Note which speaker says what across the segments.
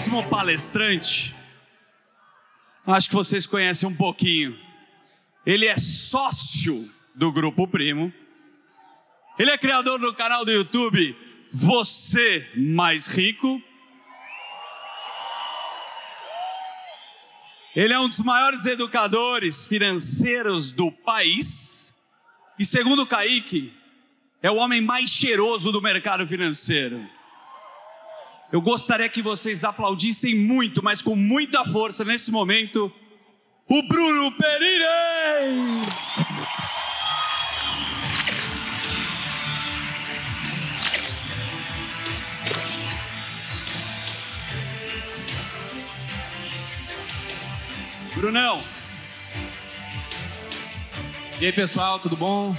Speaker 1: próximo palestrante, acho que vocês conhecem um pouquinho. Ele é sócio do Grupo Primo. Ele é criador do canal do YouTube Você Mais Rico. Ele é um dos maiores educadores financeiros do país. E segundo o Kaique, é o homem mais cheiroso do mercado financeiro. Eu gostaria que vocês aplaudissem muito, mas com muita força nesse momento, o Bruno Perini! Brunão!
Speaker 2: E aí, pessoal, tudo bom?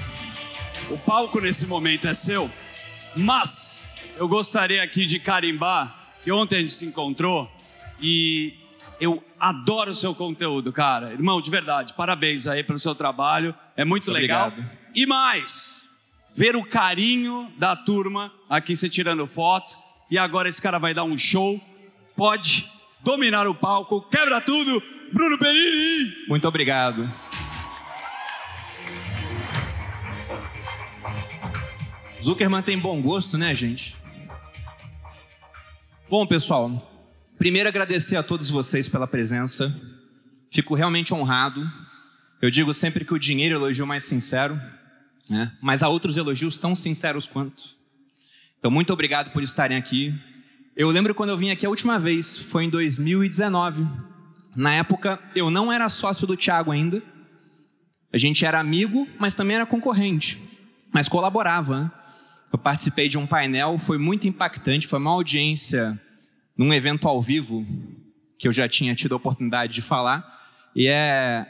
Speaker 1: O palco nesse momento é seu, mas eu gostaria aqui de carimbar que ontem a gente se encontrou e eu adoro o seu conteúdo, cara. Irmão, de verdade, parabéns aí pelo seu trabalho, é muito legal.
Speaker 2: Obrigado.
Speaker 1: E mais, ver o carinho da turma aqui você tirando foto e agora esse cara vai dar um show, pode dominar o palco, quebra tudo, Bruno Perini!
Speaker 2: Muito obrigado. Zuckerman tem bom gosto, né, gente? Bom, pessoal, primeiro agradecer a todos vocês pela presença. Fico realmente honrado. Eu digo sempre que o dinheiro é o elogio mais sincero, né? Mas há outros elogios tão sinceros quanto. Então, muito obrigado por estarem aqui. Eu lembro quando eu vim aqui a última vez, foi em 2019. Na época, eu não era sócio do Thiago ainda. A gente era amigo, mas também era concorrente. Mas colaborava, né? Eu participei de um painel, foi muito impactante, foi uma audiência num evento ao vivo, que eu já tinha tido a oportunidade de falar, e é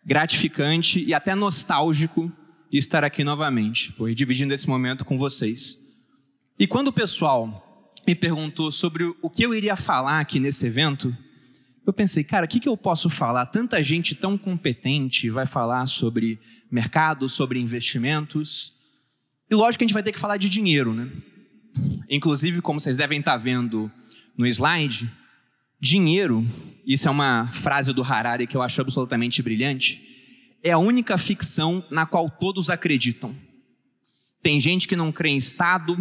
Speaker 2: gratificante e até nostálgico estar aqui novamente, dividindo esse momento com vocês. E quando o pessoal me perguntou sobre o que eu iria falar aqui nesse evento, eu pensei, cara, o que eu posso falar? Tanta gente tão competente vai falar sobre mercado, sobre investimentos. E lógico que a gente vai ter que falar de dinheiro, né? Inclusive, como vocês devem estar vendo no slide, dinheiro, isso é uma frase do Harari que eu acho absolutamente brilhante, é a única ficção na qual todos acreditam. Tem gente que não crê em Estado,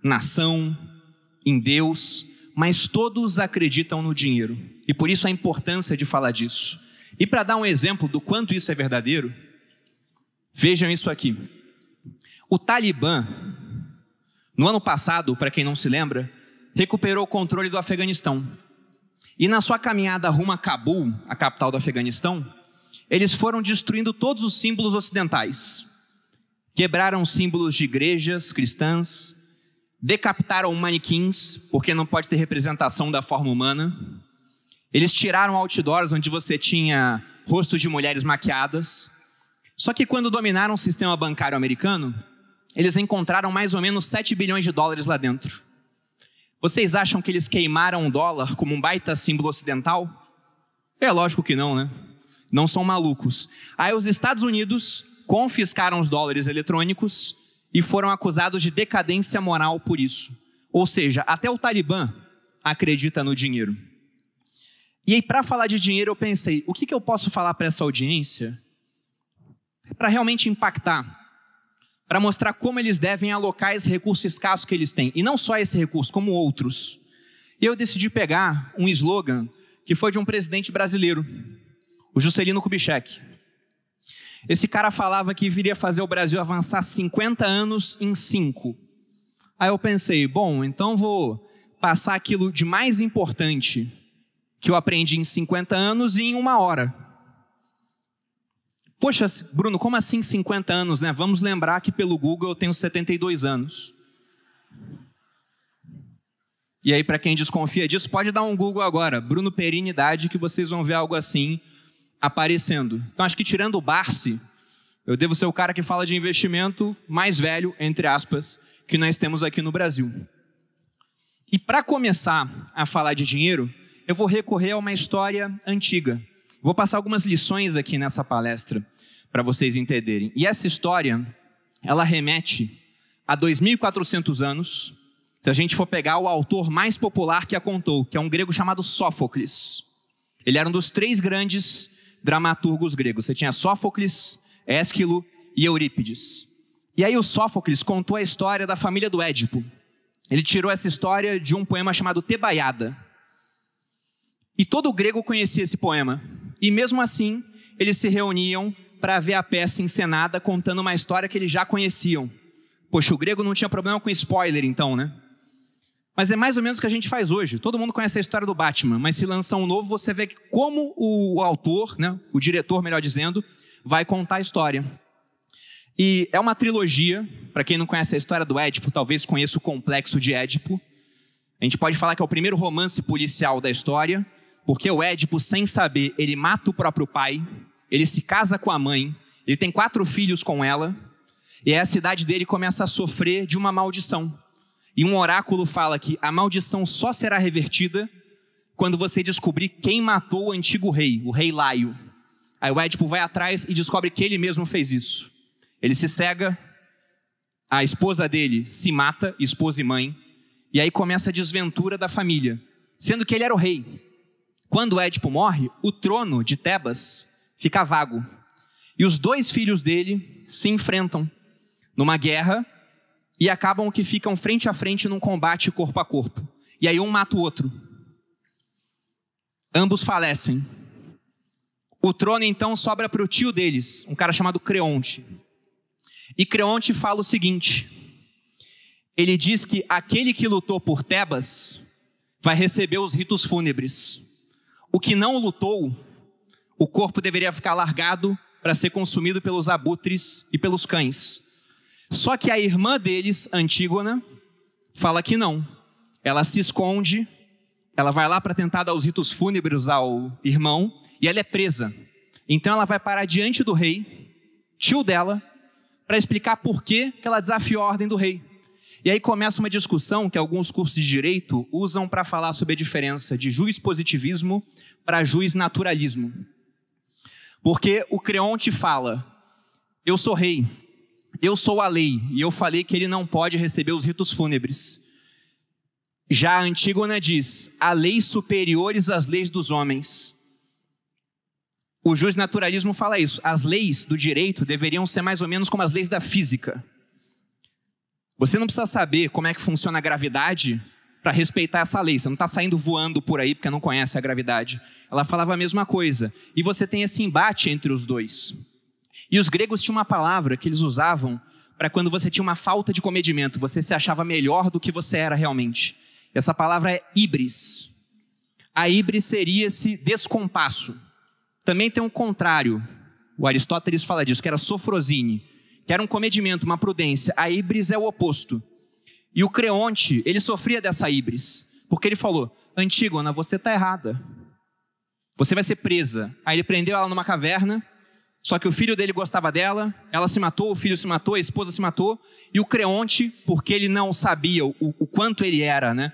Speaker 2: nação, em Deus, mas todos acreditam no dinheiro. E por isso a importância de falar disso. E para dar um exemplo do quanto isso é verdadeiro, vejam isso aqui. O Talibã, no ano passado, para quem não se lembra, recuperou o controle do Afeganistão. E na sua caminhada rumo a Cabul, a capital do Afeganistão, eles foram destruindo todos os símbolos ocidentais. Quebraram símbolos de igrejas cristãs, decapitaram manequins, porque não pode ter representação da forma humana. Eles tiraram outdoors onde você tinha rostos de mulheres maquiadas. Só que quando dominaram o sistema bancário americano, eles encontraram mais ou menos 7 bilhões de dólares lá dentro. Vocês acham que eles queimaram o dólar como um baita símbolo ocidental? É lógico que não, né? Não são malucos. Aí os Estados Unidos confiscaram os dólares eletrônicos e foram acusados de decadência moral por isso. Ou seja, até o Talibã acredita no dinheiro. E aí, para falar de dinheiro, eu pensei, o que eu posso falar para essa audiência para realmente impactar? Para mostrar como eles devem alocar esse recurso escasso que eles têm. E não só esse recurso, como outros. E eu decidi pegar um slogan que foi de um presidente brasileiro, o Juscelino Kubitschek. Esse cara falava que viria fazer o Brasil avançar 50 anos em 5. Aí eu pensei, bom, então vou passar aquilo de mais importante que eu aprendi em 50 anos e em 1 hora. Poxa, Bruno, como assim 50 anos, né? Vamos lembrar que pelo Google eu tenho 72 anos. E aí, para quem desconfia disso, pode dar um Google agora, Bruno Perini idade, que vocês vão ver algo assim aparecendo. Então, acho que tirando o Barsi, eu devo ser o cara que fala de investimento mais velho, entre aspas, que nós temos aqui no Brasil. E para começar a falar de dinheiro, eu vou recorrer a uma história antiga. Vou passar algumas lições aqui nessa palestra para vocês entenderem. E essa história, ela remete a 2.400 anos. Se a gente for pegar o autor mais popular que a contou, que é um grego chamado Sófocles. Ele era um dos 3 grandes dramaturgos gregos. Você tinha Sófocles, Ésquilo e Eurípides. E aí o Sófocles contou a história da família do Édipo. Ele tirou essa história de um poema chamado Tebaiada. E todo grego conhecia esse poema. E mesmo assim, eles se reuniam para ver a peça encenada contando uma história que eles já conheciam. Poxa, o grego não tinha problema com spoiler então, né? Mas é mais ou menos o que a gente faz hoje. Todo mundo conhece a história do Batman, mas se lançar um novo, você vê como o autor, né, o diretor, melhor dizendo, vai contar a história. E é uma trilogia. Para quem não conhece a história do Édipo, talvez conheça o Complexo de Édipo. A gente pode falar que é o primeiro romance policial da história, porque o Édipo, sem saber, ele mata o próprio pai, ele se casa com a mãe, ele tem 4 filhos com ela, e aí a cidade dele começa a sofrer de uma maldição. E um oráculo fala que a maldição só será revertida quando você descobrir quem matou o antigo rei, o rei Laio. Aí o Édipo vai atrás e descobre que ele mesmo fez isso. Ele se cega, a esposa dele se mata, esposa e mãe, e aí começa a desventura da família, sendo que ele era o rei. Quando o Édipo morre, o trono de Tebas fica vago. E os 2 filhos dele se enfrentam numa guerra e acabam que ficam frente a frente num combate corpo a corpo. E aí um mata o outro. Ambos falecem. O trono então sobra para o tio deles, um cara chamado Creonte. E Creonte fala o seguinte: ele diz que aquele que lutou por Tebas vai receber os ritos fúnebres. O que não lutou, o corpo deveria ficar largado para ser consumido pelos abutres e pelos cães. Só que a irmã deles, Antígona, fala que não. Ela se esconde, ela vai lá para tentar dar os ritos fúnebres ao irmão, e ela é presa. Então ela vai parar diante do rei, tio dela, para explicar por que ela desafiou a ordem do rei. E aí começa uma discussão que alguns cursos de direito usam para falar sobre a diferença de juiz positivismo para juiz naturalismo. Porque o Creonte fala: eu sou rei, eu sou a lei, e eu falei que ele não pode receber os ritos fúnebres. Já a Antígona diz: há leis superiores às leis dos homens. O juiz naturalismo fala isso: as leis do direito deveriam ser mais ou menos como as leis da física. Você não precisa saber como é que funciona a gravidade para respeitar essa lei. Você não está saindo voando por aí porque não conhece a gravidade. Ela falava a mesma coisa. E você tem esse embate entre os dois. E os gregos tinham uma palavra que eles usavam para quando você tinha uma falta de comedimento, você se achava melhor do que você era realmente. Essa palavra é híbris. A híbris seria esse descompasso. Também tem um contrário. O Aristóteles fala disso, que era sofrosine, que era um comedimento, uma prudência. A híbris é o oposto. E o Creonte, ele sofria dessa híbris, porque ele falou: Antígona, você está errada. Você vai ser presa. Aí ele prendeu ela numa caverna. Só que o filho dele gostava dela, ela se matou, o filho se matou, a esposa se matou. E o Creonte, porque ele não sabia o quanto ele era, né,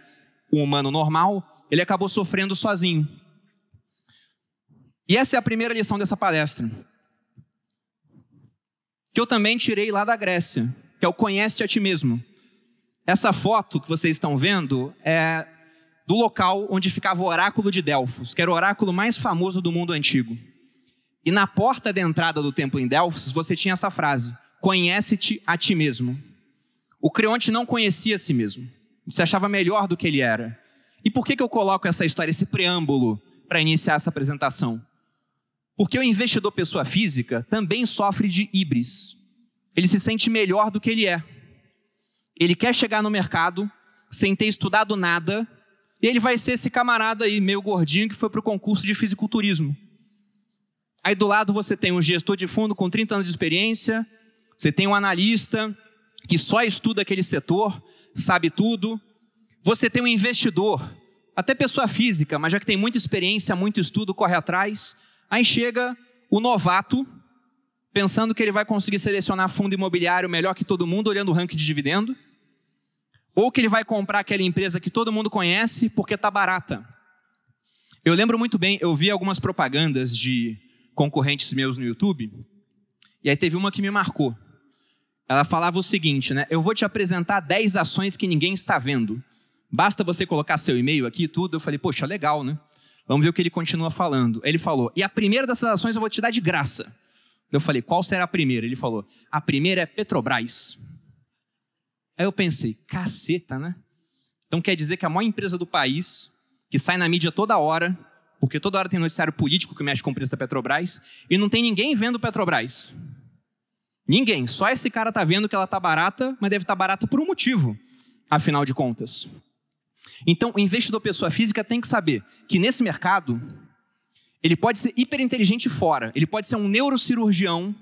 Speaker 2: um humano normal, ele acabou sofrendo sozinho. E essa é a primeira lição dessa palestra, que eu também tirei lá da Grécia, que é o conhece-te a ti mesmo. Essa foto que vocês estão vendo é do local onde ficava o oráculo de Delfos, que era o oráculo mais famoso do mundo antigo. E na porta de entrada do templo em Delfos, você tinha essa frase: conhece-te a ti mesmo. O Creonte não conhecia a si mesmo. Se achava melhor do que ele era. E por que eu coloco essa história, esse preâmbulo, para iniciar essa apresentação? Porque o investidor pessoa física também sofre de híbris. Ele se sente melhor do que ele é. Ele quer chegar no mercado sem ter estudado nada, e ele vai ser esse camarada aí, meio gordinho, que foi para o concurso de fisiculturismo. Aí do lado você tem um gestor de fundo com 30 anos de experiência, você tem um analista que só estuda aquele setor, sabe tudo. Você tem um investidor, até pessoa física, mas já que tem muita experiência, muito estudo, corre atrás. Aí chega o novato, pensando que ele vai conseguir selecionar fundo imobiliário melhor que todo mundo, olhando o ranking de dividendo. Ou que ele vai comprar aquela empresa que todo mundo conhece porque está barata. Eu lembro muito bem, eu vi algumas propagandas de concorrentes meus no YouTube, e aí teve uma que me marcou. ela falava o seguinte, né? Eu vou te apresentar 10 ações que ninguém está vendo. Basta você colocar seu e-mail aqui e tudo. Eu falei, poxa, legal, né? Vamos ver o que ele continua falando. Ele falou, e a primeira dessas ações eu vou te dar de graça. Eu falei, qual será a primeira? Ele falou, a primeira é Petrobras. Aí eu pensei, caceta, né? Então quer dizer que a maior empresa do país, que sai na mídia toda hora, porque toda hora tem noticiário político que mexe com o preço da Petrobras, e não tem ninguém vendo Petrobras. Ninguém. Só esse cara está vendo que ela está barata, mas deve estar barata por um motivo, afinal de contas. Então, o investidor pessoa física tem que saber que nesse mercado, ele pode ser hiperinteligente fora, ele pode ser um neurocirurgião,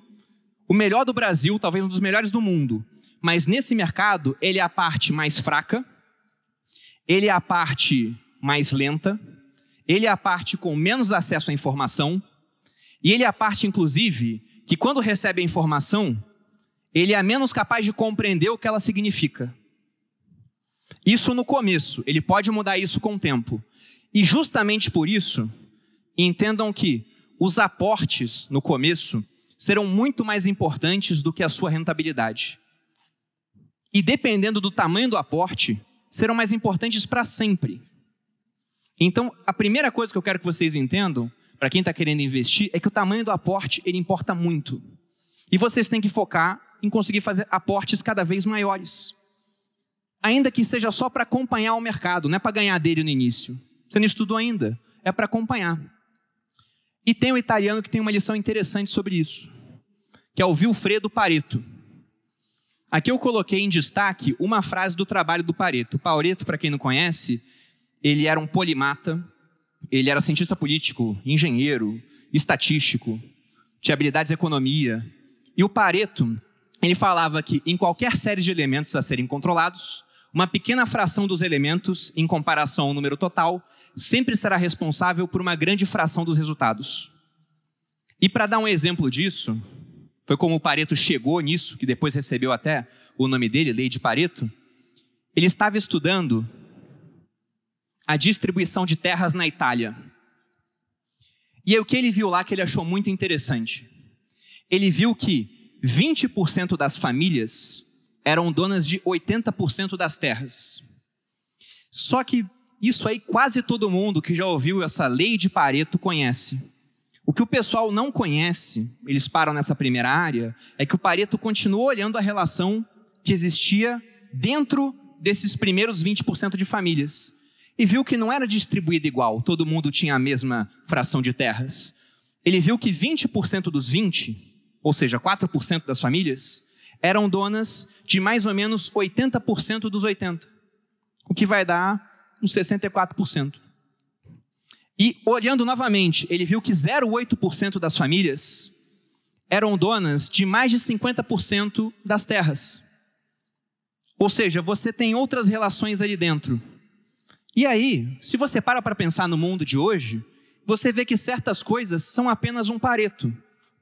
Speaker 2: o melhor do Brasil, talvez um dos melhores do mundo, mas nesse mercado, ele é a parte mais fraca, ele é a parte mais lenta, ele é a parte com menos acesso à informação, e ele é a parte, inclusive, que quando recebe a informação, ele é menos capaz de compreender o que ela significa. Isso no começo, ele pode mudar isso com o tempo. E justamente por isso, entendam que os aportes no começo serão muito mais importantes do que a sua rentabilidade. E dependendo do tamanho do aporte, serão mais importantes para sempre. Então, a primeira coisa que eu quero que vocês entendam, para quem está querendo investir, é que o tamanho do aporte, ele importa muito. E vocês têm que focar em conseguir fazer aportes cada vez maiores. Ainda que seja só para acompanhar o mercado, não é para ganhar dele no início. Você não estudou ainda, é para acompanhar. E tem um italiano que tem uma lição interessante sobre isso, que é o Vilfredo Pareto. Aqui eu coloquei em destaque uma frase do trabalho do Pareto. Pareto, para quem não conhece, ele era um polimata, ele era cientista político, engenheiro, estatístico, tinha habilidades em economia. E o Pareto, ele falava que em qualquer série de elementos a serem controlados, uma pequena fração dos elementos, em comparação ao número total, sempre será responsável por uma grande fração dos resultados. E para dar um exemplo disso, foi como o Pareto chegou nisso, que depois recebeu até o nome dele, Lei de Pareto. Ele estava estudando a distribuição de terras na Itália. E aí o que ele viu lá que ele achou muito interessante? Ele viu que 20% das famílias eram donas de 80% das terras. Só que isso aí quase todo mundo que já ouviu essa lei de Pareto conhece. O que o pessoal não conhece, eles param nessa primeira área, é que o Pareto continuou olhando a relação que existia dentro desses primeiros 20% de famílias. E viu que não era distribuído igual, todo mundo tinha a mesma fração de terras. Ele viu que 20% dos 20, ou seja, 4% das famílias, eram donas de mais ou menos 80% dos 80%, o que vai dar uns 64%. E olhando novamente, ele viu que 0,8% das famílias eram donas de mais de 50% das terras. Ou seja, você tem outras relações ali dentro. E aí, se você para pensar no mundo de hoje, você vê que certas coisas são apenas um Pareto.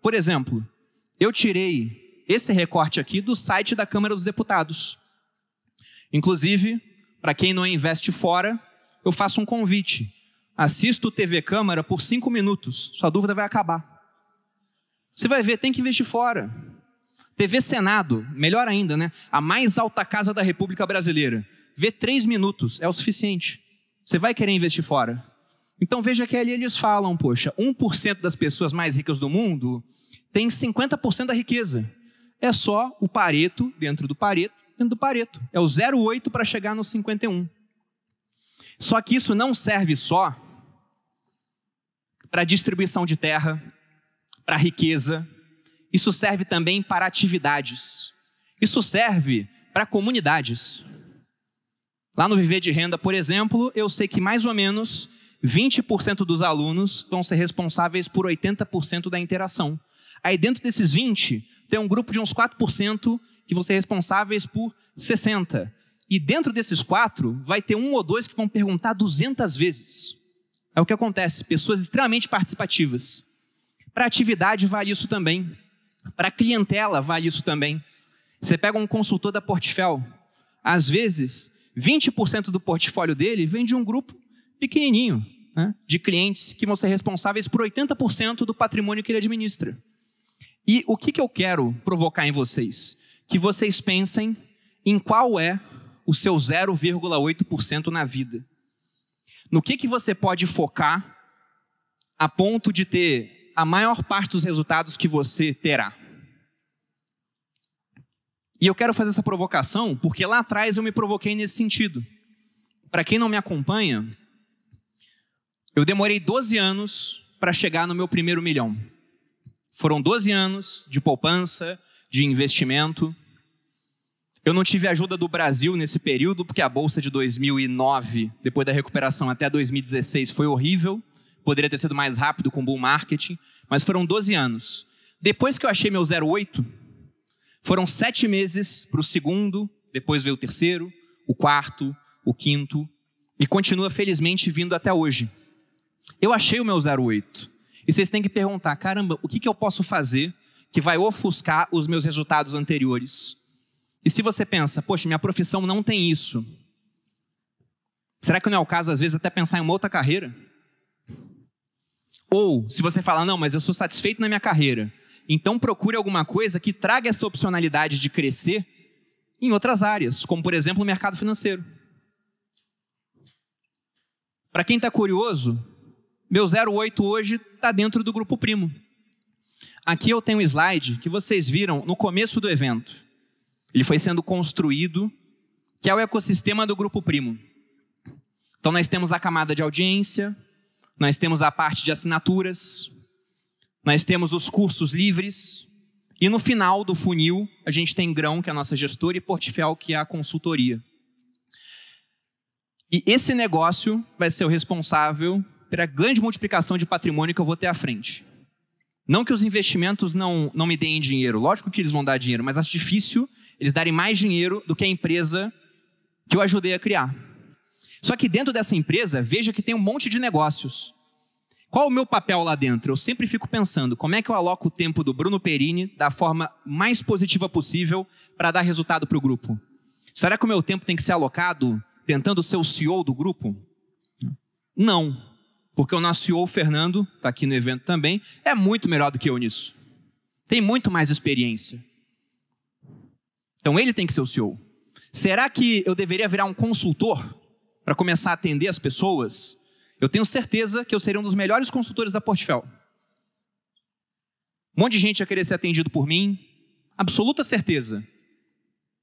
Speaker 2: Por exemplo, eu tirei esse recorte aqui do site da Câmara dos Deputados. Inclusive, para quem não investe fora, eu faço um convite. Assista o TV Câmara por 5 minutos, sua dúvida vai acabar. Você vai ver, tem que investir fora. TV Senado, melhor ainda, né? A mais alta casa da República Brasileira. Vê 3 minutos, é o suficiente. Você vai querer investir fora. Então veja que ali eles falam, poxa, 1% das pessoas mais ricas do mundo tem 50% da riqueza. É só o Pareto dentro do Pareto, dentro do Pareto. É o 0,8 para chegar no 51. Só que isso não serve só para distribuição de terra, para riqueza. Isso serve também para atividades. Isso serve para comunidades. Lá no Viver de Renda, por exemplo, eu sei que mais ou menos 20% dos alunos vão ser responsáveis por 80% da interação. Aí dentro desses 20%, tem um grupo de uns 4% que vão ser responsáveis por 60%. E dentro desses 4%, vai ter 1 ou 2 que vão perguntar 200 vezes. É o que acontece, pessoas extremamente participativas. Para atividade vale isso também. Para clientela vale isso também. Você pega um consultor da Portfel, às vezes 20% do portfólio dele vem de um grupo pequenininho, né, de clientes que vão ser responsáveis por 80% do patrimônio que ele administra. E o que eu quero provocar em vocês? que vocês pensem em qual é o seu 0,8% na vida. No que você pode focar a ponto de ter a maior parte dos resultados que você terá. E eu quero fazer essa provocação porque lá atrás eu me provoquei nesse sentido. Para quem não me acompanha, eu demorei 12 anos para chegar no meu primeiro milhão. Foram 12 anos de poupança, de investimento. Eu não tive ajuda do Brasil nesse período, porque a bolsa de 2009, depois da recuperação até 2016, foi horrível. Poderia ter sido mais rápido com bull marketing, mas foram 12 anos. Depois que eu achei meu 0,8, foram 7 meses para o segundo, depois veio o terceiro, o quarto, o quinto, e continua felizmente vindo até hoje. Eu achei o meu 0,8. E vocês têm que perguntar, caramba, o que eu posso fazer que vai ofuscar os meus resultados anteriores? E se você pensa, poxa, minha profissão não tem isso. Será que não é o caso, às vezes, até pensar em uma outra carreira? Ou, se você fala, não, mas eu sou satisfeito na minha carreira, então procure alguma coisa que traga essa opcionalidade de crescer em outras áreas, como, por exemplo, o mercado financeiro. Para quem está curioso, meu 0,8 hoje está dentro do Grupo Primo. Aqui eu tenho um slide que vocês viram no começo do evento. Ele foi sendo construído, que é o ecossistema do Grupo Primo. Então nós temos a camada de audiência, nós temos a parte de assinaturas, nós temos os cursos livres, e no final do funil a gente tem Grão, que é a nossa gestora, e Portfel, que é a consultoria. E esse negócio vai ser o responsável pela grande multiplicação de patrimônio que eu vou ter à frente. Não que os investimentos não me deem dinheiro, lógico que eles vão dar dinheiro, mas acho difícil eles darem mais dinheiro do que a empresa que eu ajudei a criar. Só que dentro dessa empresa, veja que tem um monte de negócios. Qual o meu papel lá dentro? Eu sempre fico pensando, como é que eu aloco o tempo do Bruno Perini da forma mais positiva possível para dar resultado para o grupo? Será que o meu tempo tem que ser alocado tentando ser o CEO do grupo? Não, porque o nosso CEO, Fernando, está aqui no evento também, é muito melhor do que eu nisso. Tem muito mais experiência. Então ele tem que ser o CEO. Será que eu deveria virar um consultor para começar a atender as pessoas? Eu tenho certeza que eu seria um dos melhores consultores da Portfel. Um monte de gente ia querer ser atendido por mim, absoluta certeza.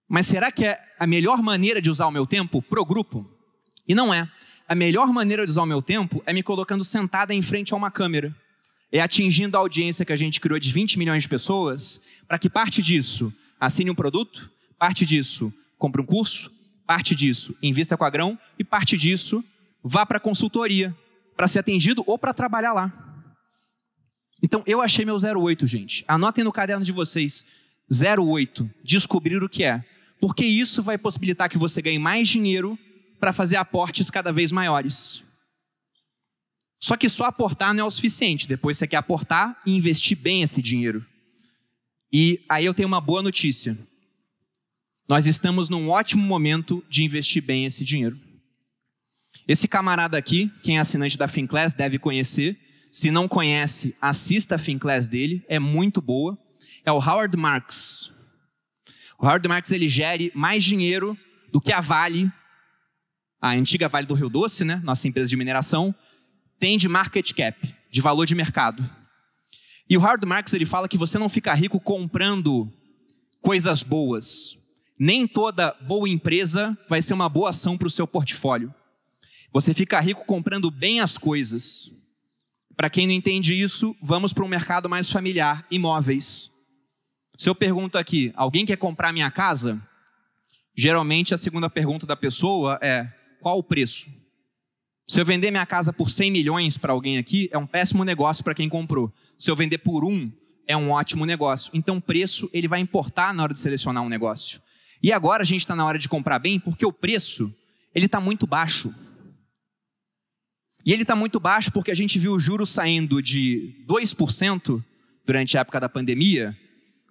Speaker 2: Mas será que é a melhor maneira de usar o meu tempo pro grupo? E não é. A melhor maneira de usar o meu tempo é me colocando sentada em frente a uma câmera. É atingindo a audiência que a gente criou de 20 milhões de pessoas, para que parte disso assine um produto, parte disso compre um curso, parte disso invista com a Grão e parte disso vá para a consultoria, para ser atendido ou para trabalhar lá. Então eu achei meu 0,8, gente. Anotem no caderno de vocês, 0,8, descobrir o que é. Porque isso vai possibilitar que você ganhe mais dinheiro para fazer aportes cada vez maiores. Só que só aportar não é o suficiente. Depois você quer aportar e investir bem esse dinheiro. E aí eu tenho uma boa notícia. Nós estamos num ótimo momento de investir bem esse dinheiro. Esse camarada aqui, quem é assinante da Finclass deve conhecer. Se não conhece, assista a Finclass dele, é muito boa. É o Howard Marks. O Howard Marks, ele gere mais dinheiro do que a Vale, a antiga Vale do Rio Doce, né? Nossa empresa de mineração, tem de market cap, de valor de mercado. E o Howard Marks, ele fala que você não fica rico comprando coisas boas. Nem toda boa empresa vai ser uma boa ação para o seu portfólio. Você fica rico comprando bem as coisas. Para quem não entende isso, vamos para um mercado mais familiar, imóveis. Se eu pergunto aqui, alguém quer comprar minha casa? Geralmente a segunda pergunta da pessoa é, qual o preço? Se eu vender minha casa por 100 milhões para alguém aqui, é um péssimo negócio para quem comprou. Se eu vender por 1, é um ótimo negócio. Então o preço ele vai importar na hora de selecionar um negócio. E agora a gente está na hora de comprar bem, porque o preço ele está muito baixo. E ele está muito baixo porque a gente viu o juros saindo de 2% durante a época da pandemia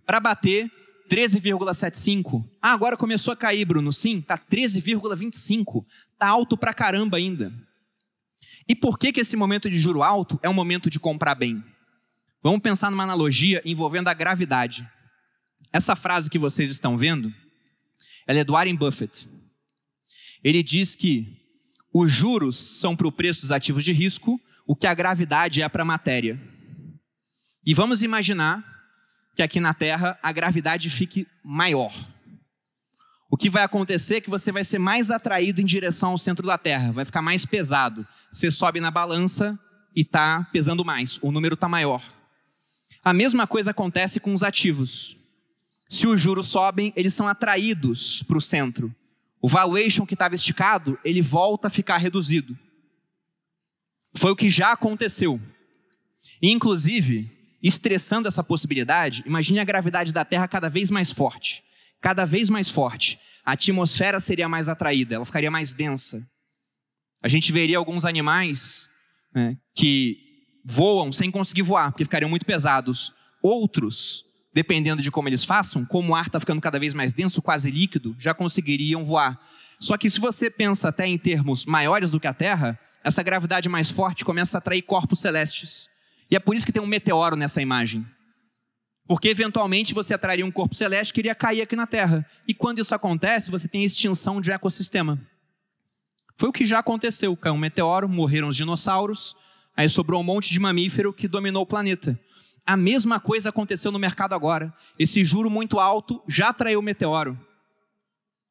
Speaker 2: para bater 13,75%. Ah, agora começou a cair, Bruno. Sim, está 13,25%. Está alto pra caramba ainda. E por que esse momento de juro alto é um momento de comprar bem? Vamos pensar numa analogia envolvendo a gravidade. Essa frase que vocês estão vendo, ela é do Warren Buffett. Ele diz que os juros são para o preço dos ativos de risco, o que a gravidade é para a matéria. E vamos imaginar que aqui na Terra a gravidade fique maior. O que vai acontecer é que você vai ser mais atraído em direção ao centro da Terra, vai ficar mais pesado. Você sobe na balança e está pesando mais, o número está maior. A mesma coisa acontece com os ativos. Se os juros sobem, eles são atraídos para o centro. O valuation que estava esticado, ele volta a ficar reduzido. Foi o que já aconteceu. E, inclusive, estressando essa possibilidade, imagine a gravidade da Terra cada vez mais forte. Cada vez mais forte. A atmosfera seria mais atraída, ela ficaria mais densa. A gente veria alguns animais, né, que voam sem conseguir voar, porque ficariam muito pesados. Outros, dependendo de como eles façam, como o ar está ficando cada vez mais denso, quase líquido, já conseguiriam voar. Só que se você pensa até em termos maiores do que a Terra, essa gravidade mais forte começa a atrair corpos celestes. E é por isso que tem um meteoro nessa imagem. Porque eventualmente você atrairia um corpo celeste que iria cair aqui na Terra. E quando isso acontece, você tem a extinção de um ecossistema. Foi o que já aconteceu. Caiu um meteoro, morreram os dinossauros, aí sobrou um monte de mamífero que dominou o planeta. A mesma coisa aconteceu no mercado agora. Esse juro muito alto já atraiu o meteoro.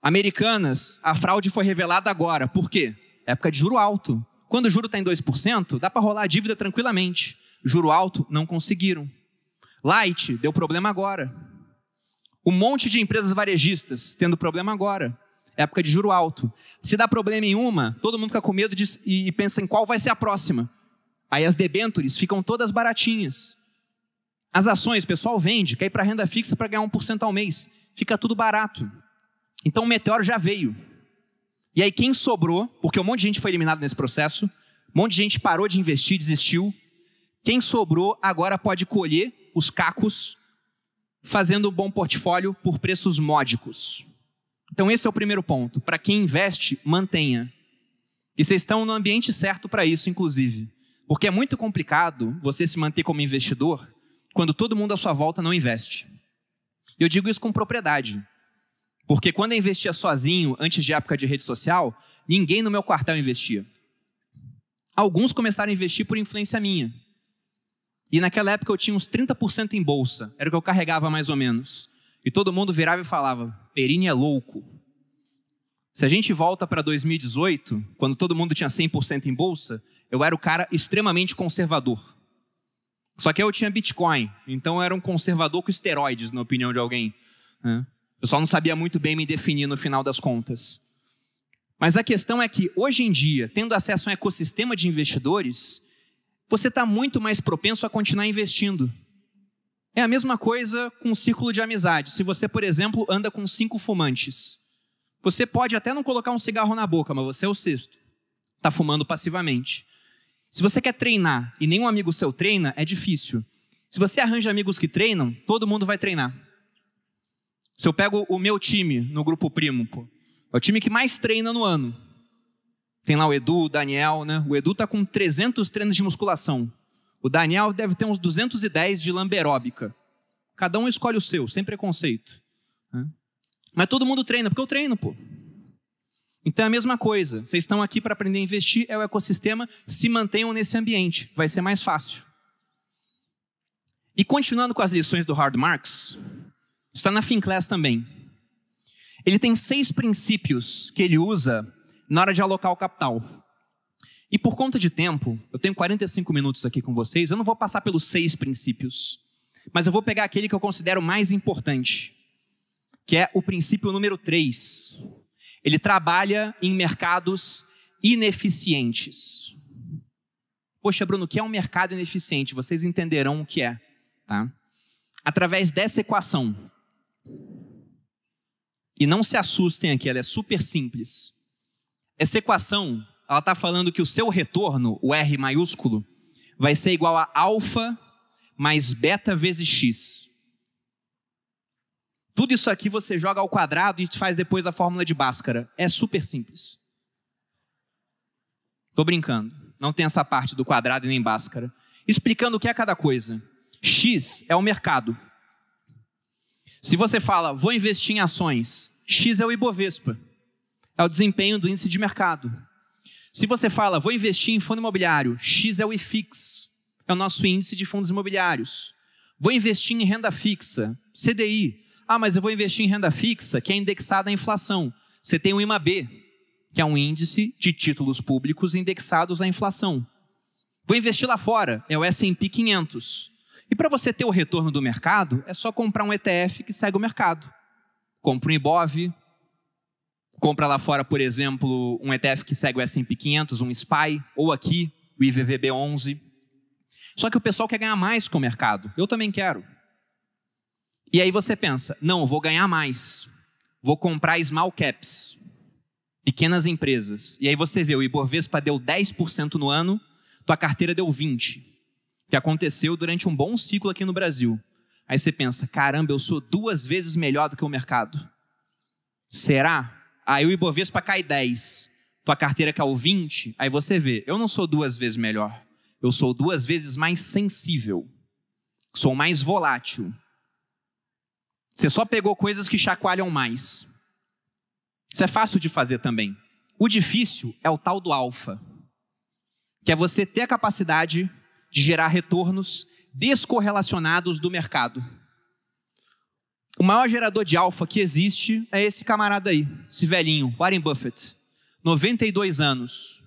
Speaker 2: Americanas, a fraude foi revelada agora. Por quê? Época de juro alto. Quando o juro está em 2%, dá para rolar a dívida tranquilamente. Juro alto, não conseguiram. Light, deu problema agora. Um monte de empresas varejistas tendo problema agora. Época de juro alto. Se dá problema em uma, todo mundo fica com medo e pensa em qual vai ser a próxima. Aí as debêntures ficam todas baratinhas. As ações, o pessoal vende, quer ir para renda fixa para ganhar 1% ao mês. Fica tudo barato. Então o meteoro já veio. E aí quem sobrou, porque um monte de gente foi eliminado nesse processo, um monte de gente parou de investir, desistiu. Quem sobrou agora pode colher os cacos, fazendo um bom portfólio por preços módicos. Então esse é o primeiro ponto. Para quem investe, mantenha. E vocês estão no ambiente certo para isso, inclusive. Porque é muito complicado você se manter como investidor quando todo mundo à sua volta não investe. Eu digo isso com propriedade. Porque quando eu investia sozinho, antes de época de rede social, ninguém no meu quartel investia. Alguns começaram a investir por influência minha. E naquela época eu tinha uns 30% em bolsa. Era o que eu carregava mais ou menos. E todo mundo virava e falava, Perini é louco. Se a gente volta para 2018, quando todo mundo tinha 100% em bolsa, eu era o cara extremamente conservador. Só que eu tinha Bitcoin, então eu era um conservador com esteroides, na opinião de alguém. O pessoal não sabia muito bem me definir no final das contas. Mas a questão é que, hoje em dia, tendo acesso a um ecossistema de investidores, você está muito mais propenso a continuar investindo. É a mesma coisa com o círculo de amizade. Se você, por exemplo, anda com 5 fumantes, você pode até não colocar um cigarro na boca, mas você é o sexto. Está fumando passivamente. Se você quer treinar e nenhum amigo seu treina, é difícil. Se você arranja amigos que treinam, todo mundo vai treinar. Se eu pego o meu time no grupo primo, é o time que mais treina no ano. Tem lá o Edu, o Daniel, né? O Edu está com 300 treinos de musculação. O Daniel deve ter uns 210 de lamberóbica. Cada um escolhe o seu, sem preconceito. Mas todo mundo treina, porque eu treino, Então é a mesma coisa. Vocês estão aqui para aprender a investir, é o ecossistema, se mantenham nesse ambiente. Vai ser mais fácil. E continuando com as lições do Howard Marks, está na Finclass também. Ele tem 6 princípios que ele usa na hora de alocar o capital. E por conta de tempo, eu tenho 45 minutos aqui com vocês, eu não vou passar pelos 6 princípios, mas eu vou pegar aquele que eu considero mais importante, que é o princípio número 3. Ele trabalha em mercados ineficientes. Poxa, Bruno, o que é um mercado ineficiente? Vocês entenderão o que é, tá? Através dessa equação. E não se assustem aqui, ela é super simples. Essa equação, ela está falando que o seu retorno, o R maiúsculo, vai ser igual a alfa mais beta vezes x. Tudo isso aqui você joga ao quadrado e faz depois a fórmula de Bhaskara. É super simples. Estou brincando. Não tem essa parte do quadrado e nem Bhaskara. Explicando o que é cada coisa. X é o mercado. Se você fala, vou investir em ações, X é o Ibovespa, é o desempenho do índice de mercado. Se você fala, vou investir em fundo imobiliário, X é o IFIX, é o nosso índice de fundos imobiliários. Vou investir em renda fixa, CDI. Mas eu vou investir em renda fixa que é indexada à inflação. Você tem o IMAB, que é um índice de títulos públicos indexados à inflação. Vou investir lá fora, é o S&P 500. E para você ter o retorno do mercado, é só comprar um ETF que segue o mercado. Compra um IBOV, compra lá fora, por exemplo, um ETF que segue o S&P 500, um SPY, ou aqui, o IVVB11. Só que o pessoal quer ganhar mais com o mercado. Eu também quero. E aí você pensa, não, eu vou ganhar mais. Vou comprar small caps, pequenas empresas. E aí você vê, o Ibovespa deu 10% no ano, tua carteira deu 20%. Que aconteceu durante um bom ciclo aqui no Brasil. Aí você pensa, caramba, eu sou 2 vezes melhor do que o mercado. Será? Aí o Ibovespa cai 10%, tua carteira caiu 20%, aí você vê, eu não sou 2 vezes melhor. Eu sou 2 vezes mais sensível. Sou mais volátil. Você só pegou coisas que chacoalham mais. Isso é fácil de fazer também. O difícil é o tal do alfa, que é você ter a capacidade de gerar retornos descorrelacionados do mercado. O maior gerador de alfa que existe é esse camarada aí, esse velhinho, Warren Buffett, 92 anos.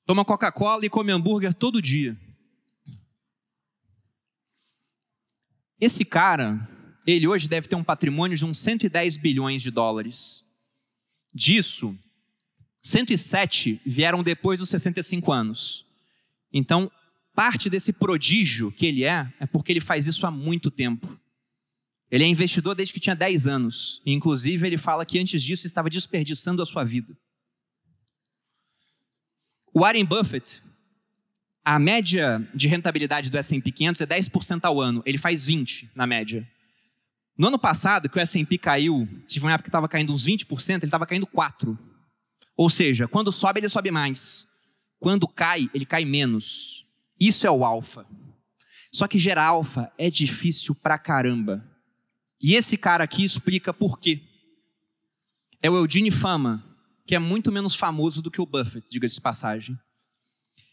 Speaker 2: Toma Coca-Cola e come hambúrguer todo dia. Esse cara, ele hoje deve ter um patrimônio de uns 110 bilhões de dólares. Disso, 107 vieram depois dos 65 anos. Então, parte desse prodígio que ele é porque ele faz isso há muito tempo. Ele é investidor desde que tinha 10 anos. E, inclusive, ele fala que antes disso estava desperdiçando a sua vida. O Warren Buffett, a média de rentabilidade do S&P 500 é 10% ao ano. Ele faz 20% na média. No ano passado, que o S&P caiu, tive uma época que estava caindo uns 20%, ele estava caindo 4%. Ou seja, quando sobe, ele sobe mais. Quando cai, ele cai menos. Isso é o alfa. Só que gerar alfa é difícil pra caramba. E esse cara aqui explica por quê. É o Eugene Fama, que é muito menos famoso do que o Buffett, diga-se de passagem.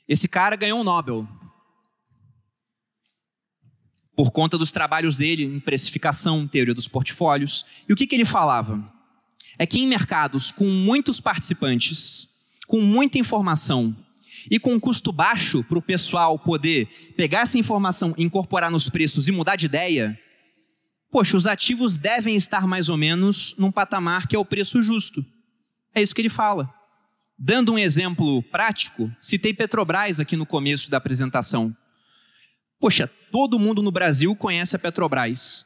Speaker 2: Esse cara ganhou um Nobel por conta dos trabalhos dele em precificação, teoria dos portfólios. E o que ele falava? É que em mercados com muitos participantes, com muita informação e com um custo baixo para o pessoal poder pegar essa informação, incorporar nos preços e mudar de ideia, poxa, os ativos devem estar mais ou menos num patamar que é o preço justo. É isso que ele fala. Dando um exemplo prático, citei Petrobras aqui no começo da apresentação. Poxa, todo mundo no Brasil conhece a Petrobras.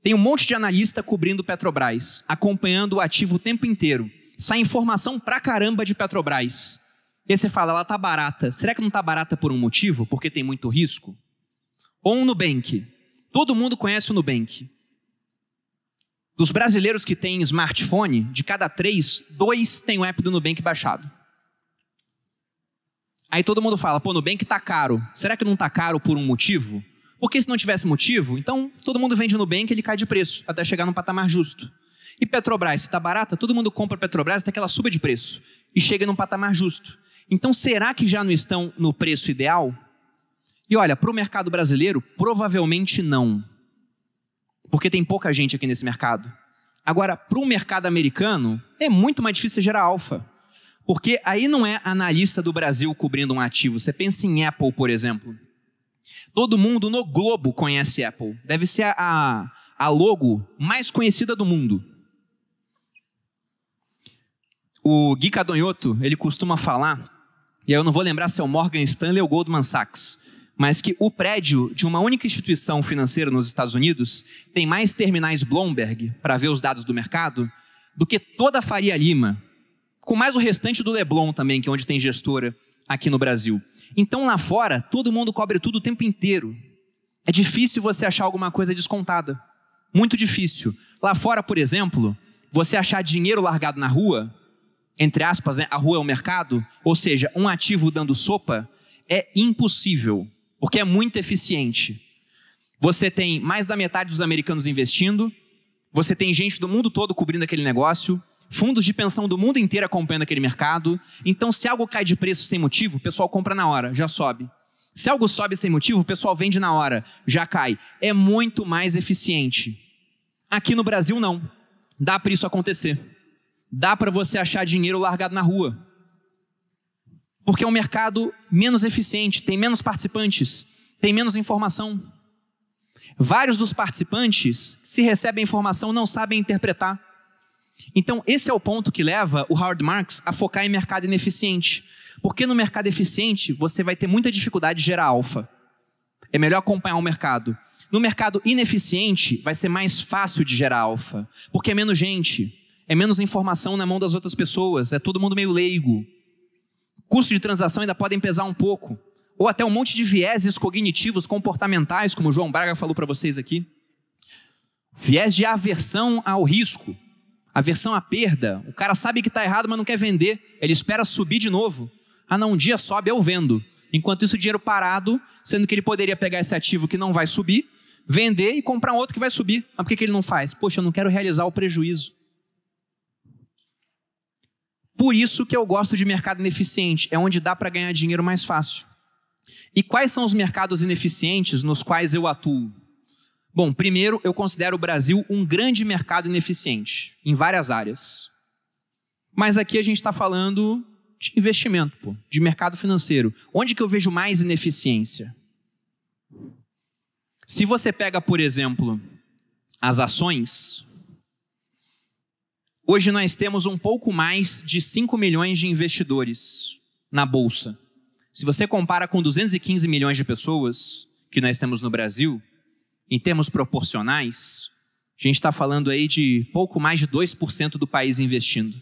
Speaker 2: Tem um monte de analista cobrindo Petrobras, acompanhando o ativo o tempo inteiro. Sai informação pra caramba de Petrobras. E aí você fala, ela tá barata. Será que não tá barata por um motivo? Porque tem muito risco? Ou um Nubank. Todo mundo conhece o Nubank. Dos brasileiros que têm smartphone, de cada 3, 2 têm o app do Nubank baixado. Aí todo mundo fala, pô, Nubank tá caro. Será que não tá caro por um motivo? Porque se não tivesse motivo, então todo mundo vende Nubank e ele cai de preço, até chegar num patamar justo. E Petrobras, se está barata, todo mundo compra Petrobras até que ela suba de preço e chega num patamar justo. Então será que já não estão no preço ideal? E olha, para o mercado brasileiro, provavelmente não. Porque tem pouca gente aqui nesse mercado. Agora, para o mercado americano, é muito mais difícil gerar alfa. Porque aí não é analista do Brasil cobrindo um ativo. Você pensa em Apple, por exemplo. Todo mundo no globo conhece Apple. Deve ser a logo mais conhecida do mundo. O Gui Cadonhoto, ele costuma falar, e aí eu não vou lembrar se é o Morgan Stanley ou Goldman Sachs, mas que o prédio de uma única instituição financeira nos Estados Unidos tem mais terminais Bloomberg, para ver os dados do mercado, do que toda a Faria Lima, com mais o restante do Leblon também, que é onde tem gestora aqui no Brasil. Então lá fora, todo mundo cobre tudo o tempo inteiro. É difícil você achar alguma coisa descontada. Muito difícil. Lá fora, por exemplo, você achar dinheiro largado na rua, entre aspas, né, a rua é o mercado, ou seja, um ativo dando sopa, é impossível, porque é muito eficiente. Você tem mais da metade dos americanos investindo, você tem gente do mundo todo cobrindo aquele negócio, fundos de pensão do mundo inteiro acompanhando aquele mercado. Então, se algo cai de preço sem motivo, o pessoal compra na hora, já sobe. Se algo sobe sem motivo, o pessoal vende na hora, já cai. É muito mais eficiente. Aqui no Brasil, não. Dá para isso acontecer. Dá para você achar dinheiro largado na rua. Porque é um mercado menos eficiente, tem menos participantes, tem menos informação. Vários dos participantes, se recebem informação, não sabem interpretar. Então, esse é o ponto que leva o Howard Marks a focar em mercado ineficiente. Porque no mercado eficiente, você vai ter muita dificuldade de gerar alfa. É melhor acompanhar o mercado. No mercado ineficiente, vai ser mais fácil de gerar alfa. Porque é menos gente, é menos informação na mão das outras pessoas, é todo mundo meio leigo. Custos de transação ainda podem pesar um pouco. Ou até um monte de vieses cognitivos, comportamentais, como o João Braga falou para vocês aqui. Viés de aversão ao risco, aversão à perda. O cara sabe que está errado, mas não quer vender. Ele espera subir de novo. Ah não, um dia sobe, eu vendo. Enquanto isso, o dinheiro parado, sendo que ele poderia pegar esse ativo que não vai subir, vender e comprar um outro que vai subir. Mas por que ele não faz? Poxa, eu não quero realizar o prejuízo. Por isso que eu gosto de mercado ineficiente. É onde dá para ganhar dinheiro mais fácil. E quais são os mercados ineficientes nos quais eu atuo? Bom, primeiro, eu considero o Brasil um grande mercado ineficiente, em várias áreas. Mas aqui a gente está falando de investimento, de mercado financeiro. Onde que eu vejo mais ineficiência? Se você pega, por exemplo, as ações, hoje nós temos um pouco mais de 5 milhões de investidores na Bolsa. Se você compara com 215 milhões de pessoas que nós temos no Brasil, em termos proporcionais, a gente está falando aí de pouco mais de 2% do país investindo.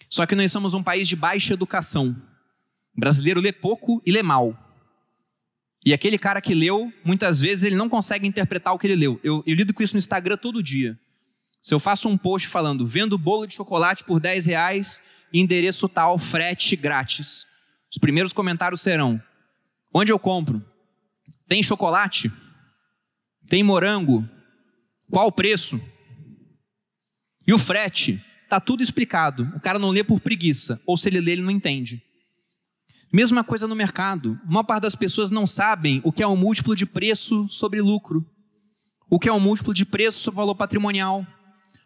Speaker 2: Só que nós somos um país de baixa educação. O brasileiro lê pouco e lê mal. E aquele cara que leu, muitas vezes ele não consegue interpretar o que ele leu. Eu lido com isso no Instagram todo dia. Se eu faço um post falando, vendo bolo de chocolate por R$10, endereço tal, frete grátis. Os primeiros comentários serão, onde eu compro? Tem chocolate? Tem morango? Qual o preço? E o frete? Está tudo explicado. O cara não lê por preguiça, ou se ele lê, ele não entende. Mesma coisa no mercado. A maior parte das pessoas não sabem o que é um múltiplo de preço sobre lucro. O que é um múltiplo de preço sobre valor patrimonial.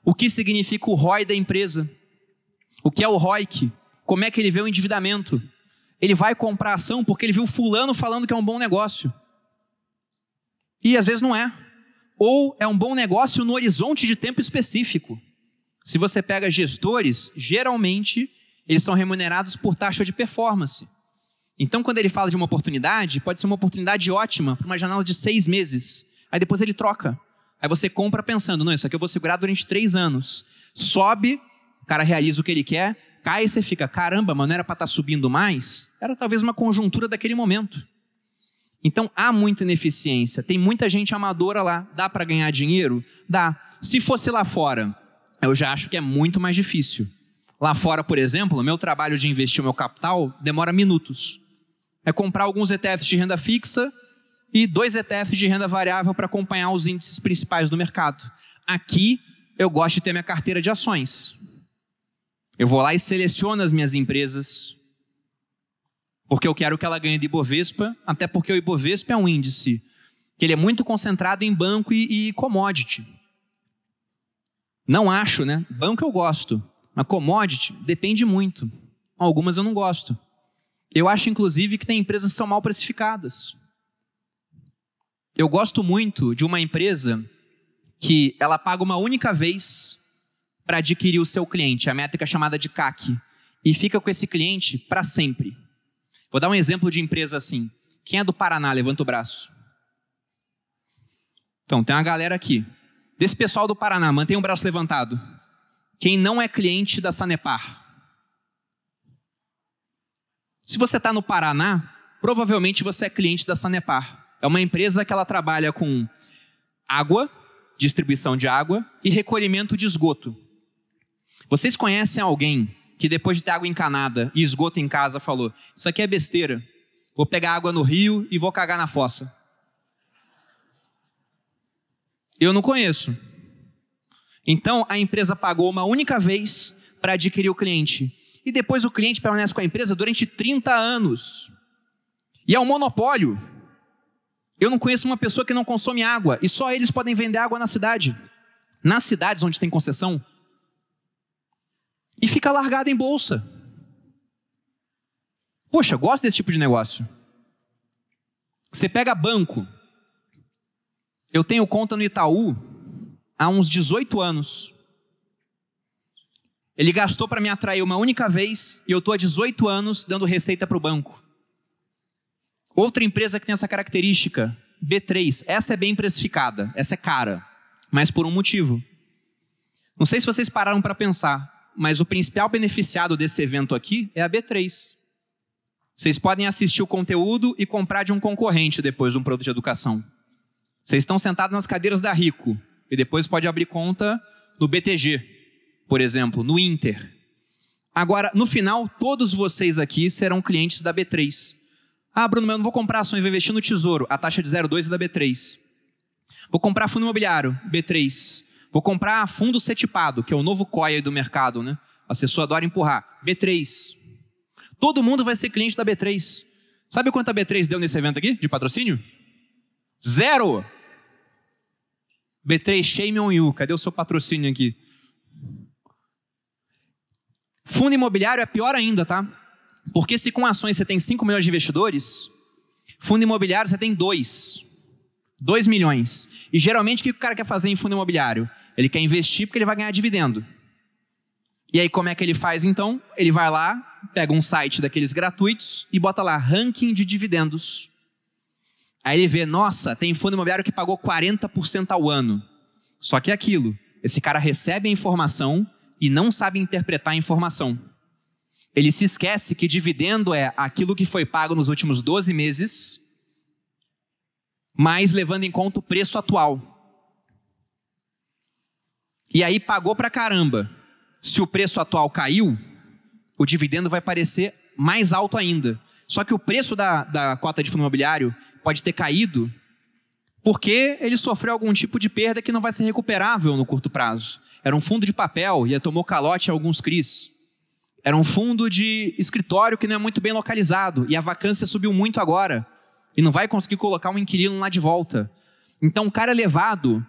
Speaker 2: O que significa o ROI da empresa. O que é o ROIC. Como é que ele vê o endividamento. Ele vai comprar ação porque ele viu fulano falando que é um bom negócio. E às vezes não é. Ou é um bom negócio no horizonte de tempo específico. Se você pega gestores, geralmente eles são remunerados por taxa de performance. Então quando ele fala de uma oportunidade, pode ser uma oportunidade ótima para uma janela de 6 meses. Aí depois ele troca. Aí você compra pensando, não, isso aqui eu vou segurar durante 3 anos. Sobe, o cara realiza o que ele quer, cai e você fica, caramba, mas não era para estar subindo mais? Era talvez uma conjuntura daquele momento. Então há muita ineficiência, tem muita gente amadora lá. Dá para ganhar dinheiro? Dá. Se fosse lá fora, eu já acho que é muito mais difícil. Lá fora, por exemplo, o meu trabalho de investir o meu capital demora minutos. É comprar alguns ETFs de renda fixa e 2 ETFs de renda variável para acompanhar os índices principais do mercado. Aqui, eu gosto de ter minha carteira de ações. Eu vou lá e seleciono as minhas empresas, porque eu quero que ela ganhe de Ibovespa, até porque o Ibovespa é um índice que ele é muito concentrado em banco e commodity. Não acho, né? Banco eu gosto, mas commodity depende muito. Algumas eu não gosto. Eu acho, inclusive, que tem empresas que são mal precificadas. Eu gosto muito de uma empresa que ela paga uma única vez para adquirir o seu cliente, a métrica chamada de CAC, e fica com esse cliente para sempre. Vou dar um exemplo de empresa assim. Quem é do Paraná? Levanta o braço. Então, tem uma galera aqui. Desse pessoal do Paraná, mantém o braço levantado. Quem não é cliente da Sanepar? Se você está no Paraná, provavelmente você é cliente da Sanepar. É uma empresa que ela trabalha com água, distribuição de água e recolhimento de esgoto. Vocês conhecem alguém que depois de ter água encanada e esgoto em casa falou, isso aqui é besteira, vou pegar água no rio e vou cagar na fossa? Eu não conheço. Então, a empresa pagou uma única vez para adquirir o cliente. E depois o cliente permanece com a empresa durante 30 anos. E é um monopólio. Eu não conheço uma pessoa que não consome água. E só eles podem vender água na cidade. Nas cidades onde tem concessão. E fica largado em bolsa. Poxa, gosto desse tipo de negócio. Você pega banco. Eu tenho conta no Itaú há uns 18 anos. Ele gastou para me atrair uma única vez e eu estou há 18 anos dando receita para o banco. Outra empresa que tem essa característica, B3, essa é bem precificada, essa é cara, mas por um motivo. Não sei se vocês pararam para pensar, mas o principal beneficiado desse evento aqui é a B3. Vocês podem assistir o conteúdo e comprar de um concorrente depois de um produto de educação. Vocês estão sentados nas cadeiras da Rico e depois pode abrir conta no BTG, por exemplo, no Inter. Agora, no final, todos vocês aqui serão clientes da B3. Ah, Bruno, mas eu não vou comprar ações, vou investir no Tesouro, a taxa de 0,2 é da B3. Vou comprar fundo imobiliário, B3. Vou comprar fundo setipado, que é o novo COI do mercado, né? A assessor adora empurrar, B3. Todo mundo vai ser cliente da B3. Sabe quanto a B3 deu nesse evento aqui, de patrocínio? 0! B3, shame on you. Cadê o seu patrocínio aqui? Fundo imobiliário é pior ainda, tá? Porque se com ações você tem 5 milhões de investidores, fundo imobiliário você tem 2 milhões. E geralmente o que o cara quer fazer em fundo imobiliário? Ele quer investir porque ele vai ganhar dividendo. E aí como é que ele faz então? Ele vai lá, pega um site daqueles gratuitos e bota lá, ranking de dividendos. Aí ele vê, nossa, tem fundo imobiliário que pagou 40% ao ano. Só que é aquilo, esse cara recebe a informação e não sabe interpretar a informação. Ele se esquece que dividendo é aquilo que foi pago nos últimos 12 meses, mas levando em conta o preço atual. E aí pagou pra caramba. Se o preço atual caiu, o dividendo vai parecer mais alto ainda. Só que o preço da cota de fundo imobiliário pode ter caído porque ele sofreu algum tipo de perda que não vai ser recuperável no curto prazo. Era um fundo de papel e tomou calote em alguns CRIs. Era um fundo de escritório que não é muito bem localizado e a vacância subiu muito agora e não vai conseguir colocar um inquilino lá de volta. Então o cara é levado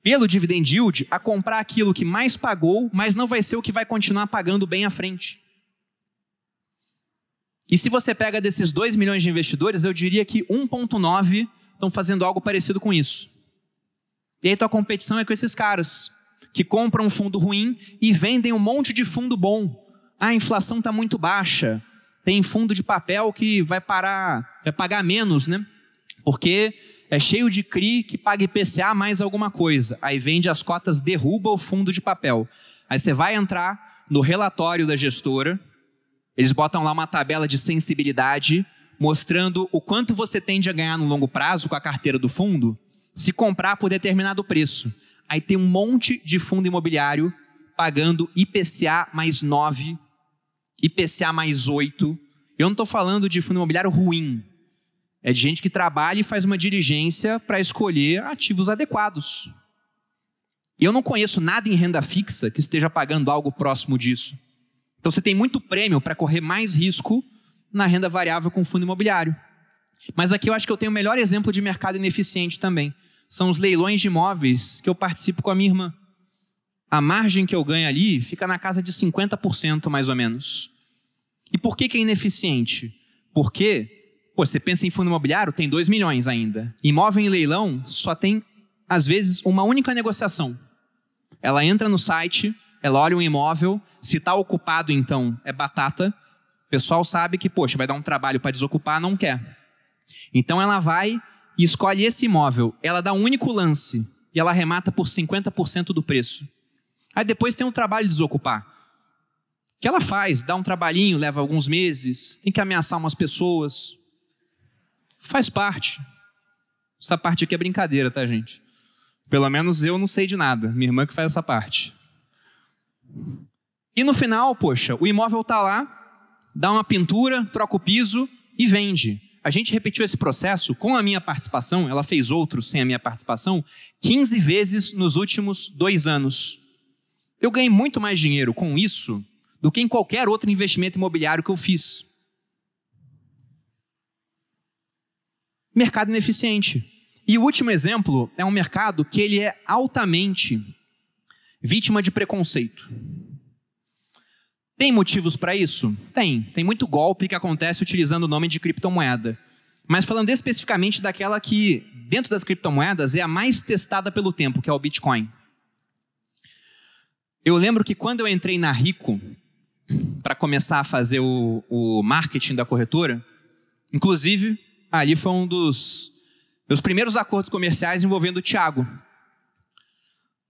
Speaker 2: pelo dividend yield a comprar aquilo que mais pagou, mas não vai ser o que vai continuar pagando bem à frente. E se você pega desses 2 milhões de investidores, eu diria que 1,9 estão fazendo algo parecido com isso. E aí tua competição é com esses caras que compram um fundo ruim e vendem um monte de fundo bom. Ah, a inflação está muito baixa. Tem fundo de papel que vai pagar menos, né? Porque é cheio de CRI que paga IPCA mais alguma coisa. Aí vende as cotas, derruba o fundo de papel. Aí você vai entrar no relatório da gestora, eles botam lá uma tabela de sensibilidade, mostrando o quanto você tende a ganhar no longo prazo com a carteira do fundo, se comprar por determinado preço. Aí tem um monte de fundo imobiliário pagando IPCA mais 9, IPCA mais 8. Eu não estou falando de fundo imobiliário ruim. É de gente que trabalha e faz uma diligência para escolher ativos adequados. E eu não conheço nada em renda fixa que esteja pagando algo próximo disso. Então você tem muito prêmio para correr mais risco na renda variável com fundo imobiliário. Mas aqui eu acho que eu tenho o melhor exemplo de mercado ineficiente também. São os leilões de imóveis que eu participo com a minha irmã. A margem que eu ganho ali fica na casa de 50% mais ou menos. E por que é ineficiente? Porque você pensa em fundo imobiliário, tem 2 milhões ainda. Imóvel em leilão só tem, às vezes, uma única negociação. Ela entra no site, ela olha um imóvel, se está ocupado, então, é batata. O pessoal sabe que, poxa, vai dar um trabalho para desocupar, não quer. Então ela vai e escolhe esse imóvel. Ela dá um único lance e ela arremata por 50% do preço. Aí depois tem um trabalho de desocupar. O que ela faz? Dá um trabalhinho, leva alguns meses, tem que ameaçar umas pessoas. Faz parte. Essa parte aqui é brincadeira, tá, gente? Pelo menos eu não sei de nada. Minha irmã que faz essa parte. E no final, poxa, o imóvel tá lá, dá uma pintura, troca o piso e vende. a gente repetiu esse processo com a minha participação, ela fez outros sem a minha participação, 15 vezes nos últimos 2 anos. Eu ganhei muito mais dinheiro com isso do que em qualquer outro investimento imobiliário que eu fiz. Mercado ineficiente. E o último exemplo é um mercado que ele é altamente vítima de preconceito. Tem motivos para isso? Tem. Tem muito golpe que acontece utilizando o nome de criptomoeda. Mas falando especificamente daquela que, dentro das criptomoedas, é a mais testada pelo tempo, que é o Bitcoin. Eu lembro que quando eu entrei na Rico, para começar a fazer o marketing da corretora, inclusive, ali foi um dos meus primeiros acordos comerciais envolvendo o Thiago.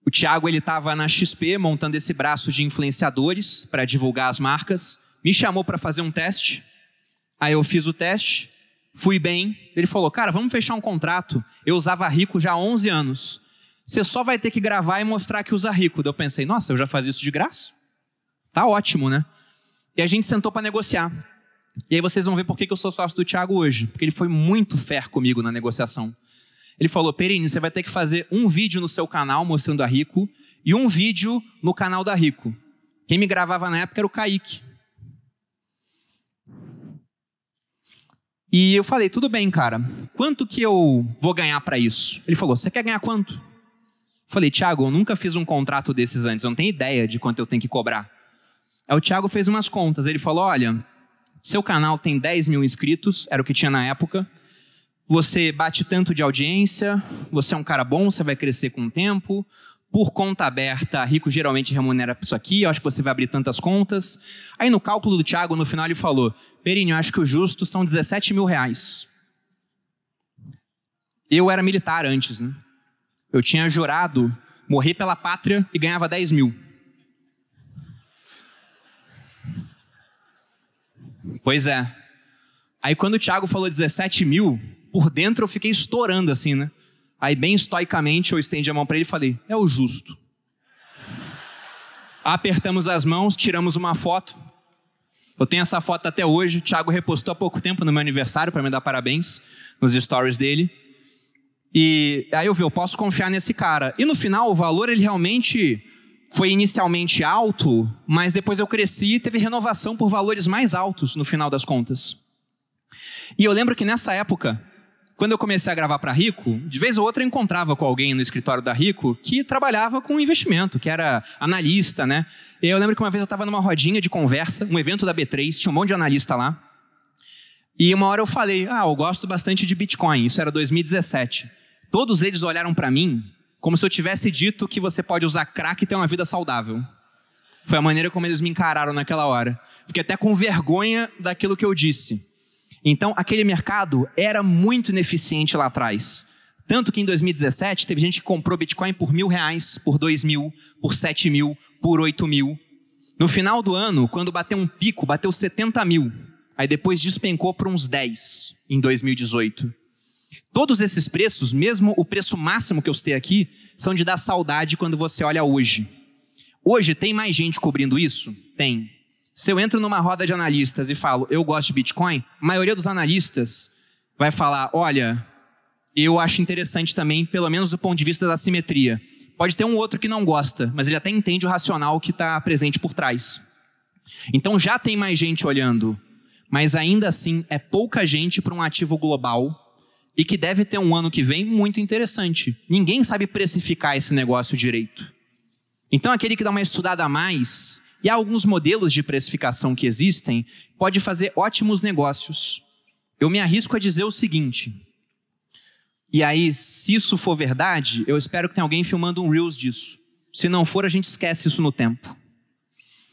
Speaker 2: O Thiago estava na XP montando esse braço de influenciadores para divulgar as marcas. Me chamou para fazer um teste. Aí eu fiz o teste, fui bem. Ele falou, cara, vamos fechar um contrato. Eu usava Rico já há 11 anos. Você só vai ter que gravar e mostrar que usa Rico. Daí eu pensei, nossa, eu já fazia isso de graça? Tá ótimo, né? E a gente sentou para negociar. E aí vocês vão ver por que eu sou sócio do Thiago hoje. Porque ele foi muito fair comigo na negociação. Ele falou, Perini, você vai ter que fazer um vídeo no seu canal mostrando a Rico e um vídeo no canal da Rico. Quem me gravava na época era o Kaique. E eu falei, tudo bem, cara, quanto que eu vou ganhar para isso? Ele falou, você quer ganhar quanto? Eu falei, Thiago, eu nunca fiz um contrato desses antes, eu não tenho ideia de quanto eu tenho que cobrar. Aí o Thiago fez umas contas, ele falou, olha, seu canal tem 10 mil inscritos, era o que tinha na época. Você bate tanto de audiência, você é um cara bom, você vai crescer com o tempo. Por conta aberta, a Rico geralmente remunera isso aqui, eu acho que você vai abrir tantas contas. Aí no cálculo do Thiago, no final ele falou, Perini, eu acho que o justo são 17 mil reais. Eu era militar antes, né? Eu tinha jurado morrer pela pátria e ganhava 10 mil. Pois é. Aí quando o Thiago falou 17 mil... Por dentro eu fiquei estourando assim, né? Aí bem estoicamente eu estendi a mão para ele e falei, é o justo. Apertamos as mãos, tiramos uma foto. Eu tenho essa foto até hoje. O Thiago repostou há pouco tempo no meu aniversário para me dar parabéns nos stories dele. E aí eu posso confiar nesse cara. E no final o valor ele realmente foi inicialmente alto, mas depois eu cresci e teve renovação por valores mais altos no final das contas. E eu lembro que nessa época, quando eu comecei a gravar para a Rico, de vez ou outra eu encontrava com alguém no escritório da Rico que trabalhava com investimento, que era analista, né? E eu lembro que uma vez eu estava numa rodinha de conversa, um evento da B3, tinha um monte de analista lá. E uma hora eu falei, eu gosto bastante de Bitcoin, isso era 2017. Todos eles olharam para mim como se eu tivesse dito que você pode usar crack e ter uma vida saudável. Foi a maneira como eles me encararam naquela hora. Fiquei até com vergonha daquilo que eu disse. Então, aquele mercado era muito ineficiente lá atrás. Tanto que em 2017, teve gente que comprou Bitcoin por R$1.000, por 2.000, por 7.000, por 8.000. No final do ano, quando bateu um pico, bateu 70 mil. Aí depois despencou para uns 10 em 2018. Todos esses preços, mesmo o preço máximo que eu citei aqui, são de dar saudade quando você olha hoje. Hoje, tem mais gente cobrindo isso? Tem. Se eu entro numa roda de analistas e falo, eu gosto de Bitcoin, a maioria dos analistas vai falar, olha, eu acho interessante também, pelo menos do ponto de vista da simetria. Pode ter um outro que não gosta, mas ele até entende o racional que está presente por trás. Então já tem mais gente olhando, mas ainda assim é pouca gente para um ativo global e que deve ter um ano que vem muito interessante. Ninguém sabe precificar esse negócio direito. Então aquele que dá uma estudada a mais... E há alguns modelos de precificação que existem, pode fazer ótimos negócios. Eu me arrisco a dizer o seguinte, e aí, se isso for verdade, eu espero que tenha alguém filmando um Reels disso. Se não for, a gente esquece isso no tempo.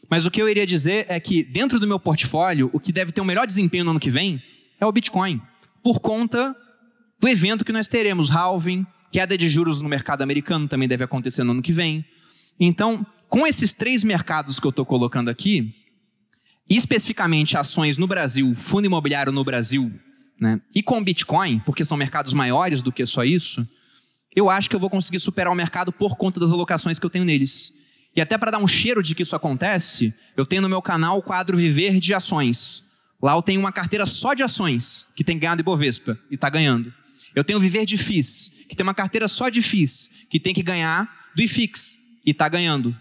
Speaker 2: Mas o que eu iria dizer é que, dentro do meu portfólio, o que deve ter o melhor desempenho no ano que vem é o Bitcoin, por conta do evento que nós teremos, halving, queda de juros no mercado americano também deve acontecer no ano que vem. Então, com esses 3 mercados que eu estou colocando aqui, especificamente ações no Brasil, fundo imobiliário no Brasil, né, e com Bitcoin, porque são mercados maiores do que só isso, eu acho que eu vou conseguir superar o mercado por conta das alocações que eu tenho neles. E até para dar um cheiro de que isso acontece, eu tenho no meu canal o quadro Viver de Ações, Lá eu tenho uma carteira só de ações, que tem ganhado Ibovespa, e está ganhando. Eu tenho o Viver de FIIs, que tem uma carteira só de FIIs, que tem que ganhar do IFIX, e está ganhando.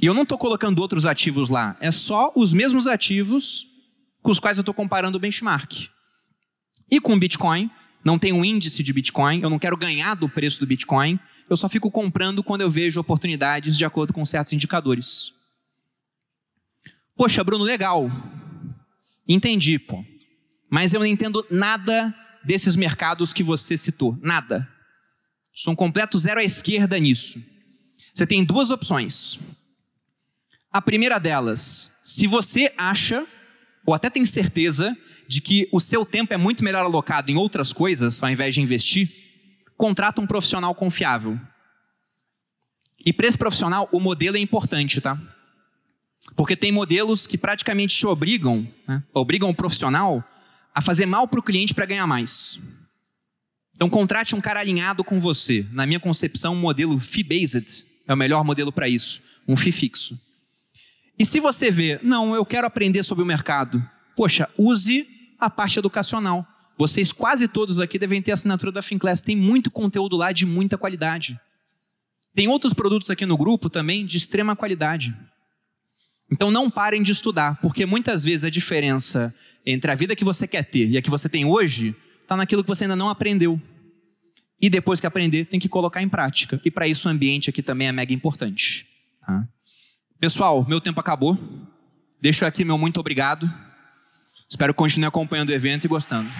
Speaker 2: E eu não estou colocando outros ativos lá, é só os mesmos ativos com os quais eu estou comparando o benchmark. E com o Bitcoin, não tem um índice de Bitcoin, eu não quero ganhar do preço do Bitcoin, eu só fico comprando quando eu vejo oportunidades de acordo com certos indicadores. Poxa, Bruno, legal. Entendi, pô. Mas eu não entendo nada desses mercados que você citou. Nada. Sou um completo zero à esquerda nisso. Você tem duas opções. A primeira delas, se você acha, ou até tem certeza, de que o seu tempo é muito melhor alocado em outras coisas, ao invés de investir, contrata um profissional confiável. E para esse profissional, o modelo é importante, tá? Porque tem modelos que praticamente te obrigam, né? Obrigam o profissional a fazer mal para o cliente para ganhar mais. Então contrate um cara alinhado com você. Na minha concepção, um modelo fee-based é o melhor modelo para isso. Um FII fixo. E se você vê, não, eu quero aprender sobre o mercado. Poxa, use a parte educacional. Vocês quase todos aqui devem ter assinatura da Finclass. Tem muito conteúdo lá de muita qualidade. Tem outros produtos aqui no grupo também de extrema qualidade. Então não parem de estudar, porque muitas vezes a diferença entre a vida que você quer ter e a que você tem hoje está naquilo que você ainda não aprendeu. E depois que aprender, tem que colocar em prática. E para isso o ambiente aqui também é mega importante. Tá? Pessoal, meu tempo acabou. Deixo aqui meu muito obrigado. Espero que continue acompanhando o evento e gostando.